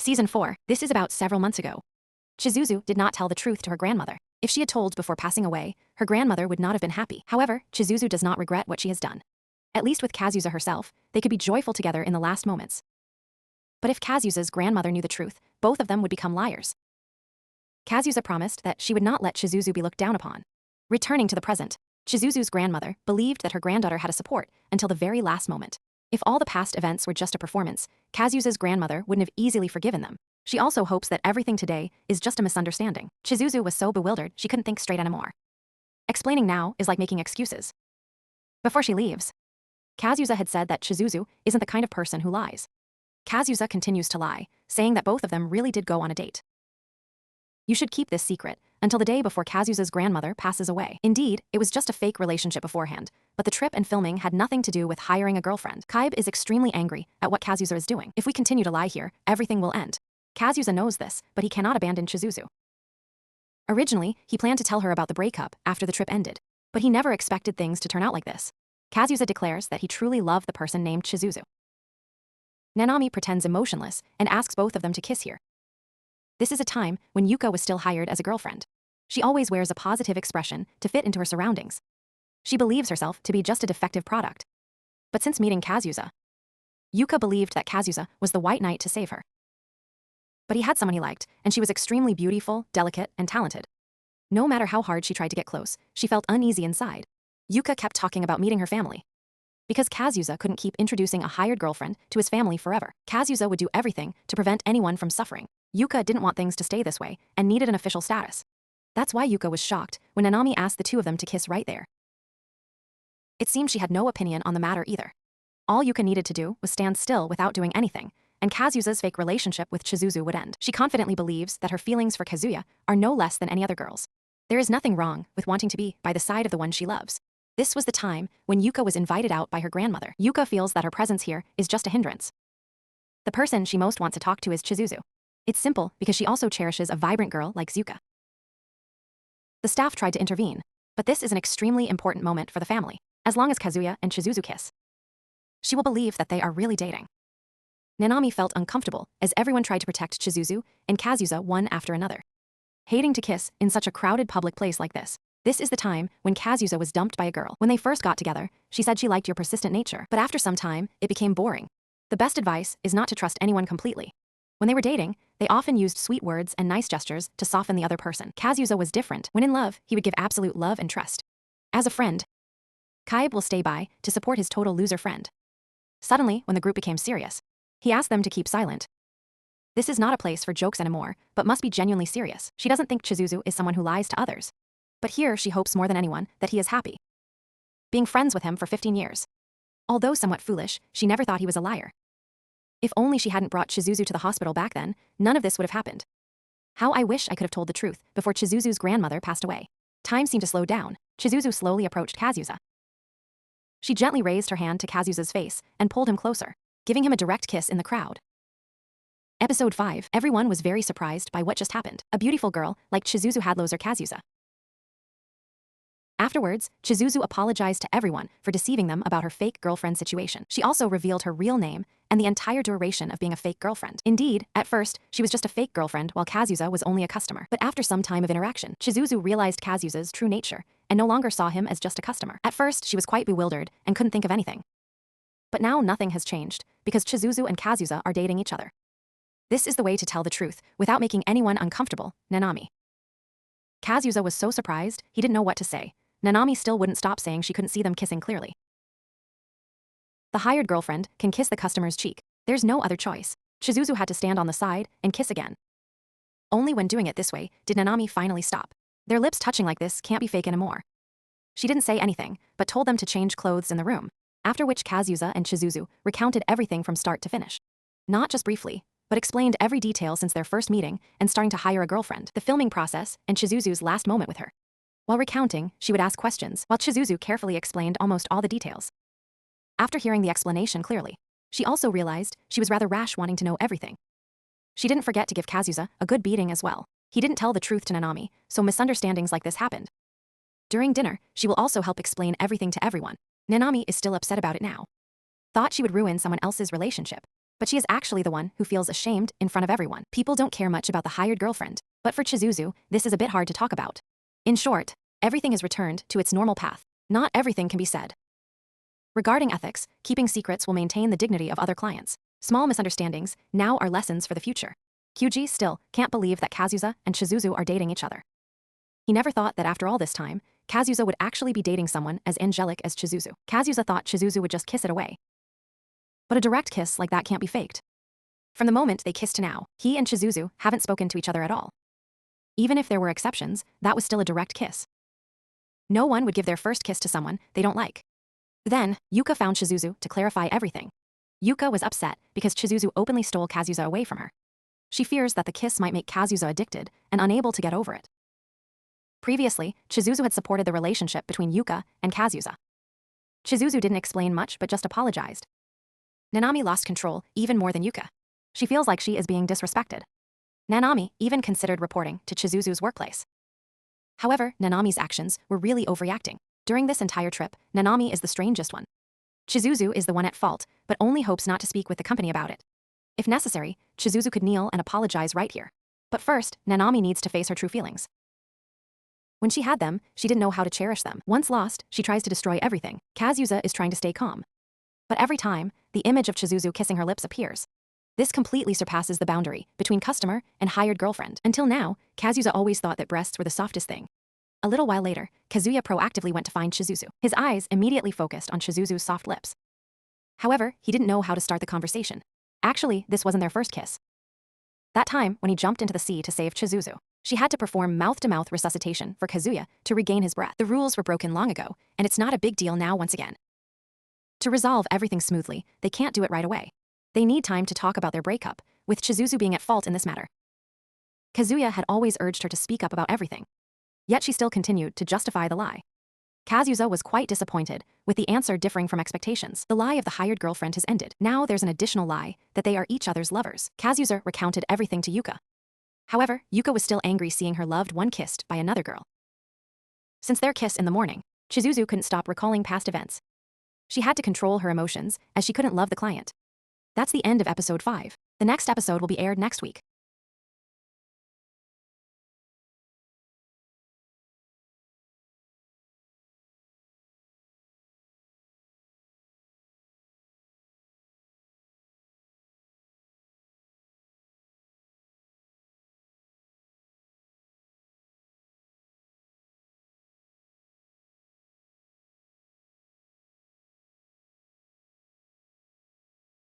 Season 4, this is about several months ago. Chizuzu did not tell the truth to her grandmother. If she had told before passing away, her grandmother would not have been happy. However, Chizuzu does not regret what she has done. At least with Kazusa herself, they could be joyful together in the last moments. But if Kazusa's grandmother knew the truth, both of them would become liars. Kazusa promised that she would not let Chizuzu be looked down upon. Returning to the present, Chizuzu's grandmother believed that her granddaughter had a support until the very last moment. If all the past events were just a performance, Kazusa's grandmother wouldn't have easily forgiven them. She also hopes that everything today is just a misunderstanding. Chizuzu was so bewildered she couldn't think straight anymore. Explaining now is like making excuses. Before she leaves, Kazusa had said that Chizuzu isn't the kind of person who lies. Kazusa continues to lie, saying that both of them really did go on a date. You should keep this secret until the day before Kazusa's grandmother passes away. Indeed, it was just a fake relationship beforehand, but the trip and filming had nothing to do with hiring a girlfriend. Kaibe is extremely angry at what Kazusa is doing. If we continue to lie here, everything will end. Kazusa knows this, but he cannot abandon Chizuzu. Originally, he planned to tell her about the breakup after the trip ended, but he never expected things to turn out like this. Kazusa declares that he truly loved the person named Chizuzu. Nanami pretends emotionless and asks both of them to kiss here. This is a time when Yuka was still hired as a girlfriend. She always wears a positive expression to fit into her surroundings. She believes herself to be just a defective product. But since meeting Kazusa, Yuka believed that Kazusa was the white knight to save her. But he had someone he liked, and she was extremely beautiful, delicate, and talented. No matter how hard she tried to get close, she felt uneasy inside. Yuka kept talking about meeting her family. Because Kazusa couldn't keep introducing a hired girlfriend to his family forever, Kazusa would do everything to prevent anyone from suffering. Yuka didn't want things to stay this way and needed an official status. That's why Yuka was shocked when Nanami asked the two of them to kiss right there. It seemed she had no opinion on the matter either. All Yuka needed to do was stand still without doing anything, and Kazusa's fake relationship with Chizuzu would end. She confidently believes that her feelings for Kazuya are no less than any other girl's. There is nothing wrong with wanting to be by the side of the one she loves. This was the time when Yuka was invited out by her grandmother. Yuka feels that her presence here is just a hindrance. The person she most wants to talk to is Chizuzu. It's simple because she also cherishes a vibrant girl like Zuka. The staff tried to intervene, but this is an extremely important moment for the family. As long as Kazuya and Chizuzu kiss, she will believe that they are really dating. Nanami felt uncomfortable as everyone tried to protect Chizuzu and Kazusa one after another. Hating to kiss in such a crowded public place like this. This is the time when Kazusa was dumped by a girl. When they first got together, she said she liked your persistent nature, but after some time, it became boring. The best advice is not to trust anyone completely. When they were dating, they often used sweet words and nice gestures to soften the other person. Kazusa was different. When in love, he would give absolute love and trust. As a friend, Kaibe will stay by to support his total loser friend. Suddenly, when the group became serious, he asked them to keep silent. This is not a place for jokes anymore, but must be genuinely serious. She doesn't think Chizuzu is someone who lies to others. But here she hopes more than anyone that he is happy. Being friends with him for 15 years. Although somewhat foolish, she never thought he was a liar. If only she hadn't brought Chizuzu to the hospital back then, none of this would have happened. How I wish I could have told the truth before Chizuzu's grandmother passed away. Time seemed to slow down. Chizuzu slowly approached Kazusa. She gently raised her hand to Kazusa's face and pulled him closer, giving him a direct kiss in the crowd. Episode 5. Everyone was very surprised by what just happened. A beautiful girl like Chizuzu had loser Kazusa. Afterwards, Chizuzu apologized to everyone for deceiving them about her fake girlfriend situation. She also revealed her real name and the entire duration of being a fake girlfriend. Indeed, at first, she was just a fake girlfriend while Kazusa was only a customer. But after some time of interaction, Chizuzu realized Kazusa's true nature and no longer saw him as just a customer. At first, she was quite bewildered and couldn't think of anything. But now nothing has changed because Chizuzu and Kazusa are dating each other. This is the way to tell the truth without making anyone uncomfortable, Nanami. Kazusa was so surprised, he didn't know what to say. Nanami still wouldn't stop saying she couldn't see them kissing clearly. The hired girlfriend can kiss the customer's cheek. There's no other choice. Chizuzu had to stand on the side and kiss again. Only when doing it this way did Nanami finally stop. Their lips touching like this can't be fake anymore. She didn't say anything, but told them to change clothes in the room, after which Kazusa and Chizuzu recounted everything from start to finish. Not just briefly, but explained every detail since their first meeting and starting to hire a girlfriend, the filming process, and Chizuzu's last moment with her. While recounting, she would ask questions, while Chizuzu carefully explained almost all the details. After hearing the explanation clearly, she also realized she was rather rash wanting to know everything. She didn't forget to give Kazusa a good beating as well. He didn't tell the truth to Nanami, so misunderstandings like this happened. During dinner, she will also help explain everything to everyone. Nanami is still upset about it now. Thought she would ruin someone else's relationship. But she is actually the one who feels ashamed in front of everyone. People don't care much about the hired girlfriend, but for Chizuzu, this is a bit hard to talk about. In short, everything is returned to its normal path. Not everything can be said. Regarding ethics, keeping secrets will maintain the dignity of other clients. Small misunderstandings now are lessons for the future. Kyuji still can't believe that Kazusa and Chizuzu are dating each other. He never thought that after all this time, Kazusa would actually be dating someone as angelic as Chizuzu. Kazusa thought Chizuzu would just kiss it away. But a direct kiss like that can't be faked. From the moment they kissed to now, he and Chizuzu haven't spoken to each other at all. Even if there were exceptions, that was still a direct kiss. No one would give their first kiss to someone they don't like. Then, Yuka found Chizuzu to clarify everything. Yuka was upset because Chizuzu openly stole Kazusa away from her. She fears that the kiss might make Kazusa addicted and unable to get over it. Previously, Chizuzu had supported the relationship between Yuka and Kazusa. Chizuzu didn't explain much but just apologized. Nanami lost control even more than Yuka. She feels like she is being disrespected. Nanami even considered reporting to Chizuzu's workplace. However, Nanami's actions were really overreacting. During this entire trip, Nanami is the strangest one. Chizuzu is the one at fault, but only hopes not to speak with the company about it. If necessary, Chizuzu could kneel and apologize right here. But first, Nanami needs to face her true feelings. When she had them, she didn't know how to cherish them. Once lost, she tries to destroy everything. Kazusa is trying to stay calm. But every time, the image of Chizuzu kissing her lips appears. This completely surpasses the boundary between customer and hired girlfriend. Until now, Kazusa always thought that breasts were the softest thing. A little while later, Kazuya proactively went to find Chizuzu. His eyes immediately focused on Chizuzu's soft lips. However, he didn't know how to start the conversation. Actually, this wasn't their first kiss. That time, when he jumped into the sea to save Chizuzu, she had to perform mouth-to-mouth resuscitation for Kazuya to regain his breath. The rules were broken long ago, and it's not a big deal now once again. To resolve everything smoothly, they can't do it right away. They need time to talk about their breakup, with Chizuzu being at fault in this matter. Kazuya had always urged her to speak up about everything. Yet she still continued to justify the lie. Kazusa was quite disappointed, with the answer differing from expectations. The lie of the hired girlfriend has ended. Now there's an additional lie, that they are each other's lovers. Kazusa recounted everything to Yuka. However, Yuka was still angry seeing her loved one kissed by another girl. Since their kiss in the morning, Chizuzu couldn't stop recalling past events. She had to control her emotions, as she couldn't love the client. That's the end of episode 5. The next episode will be aired next week.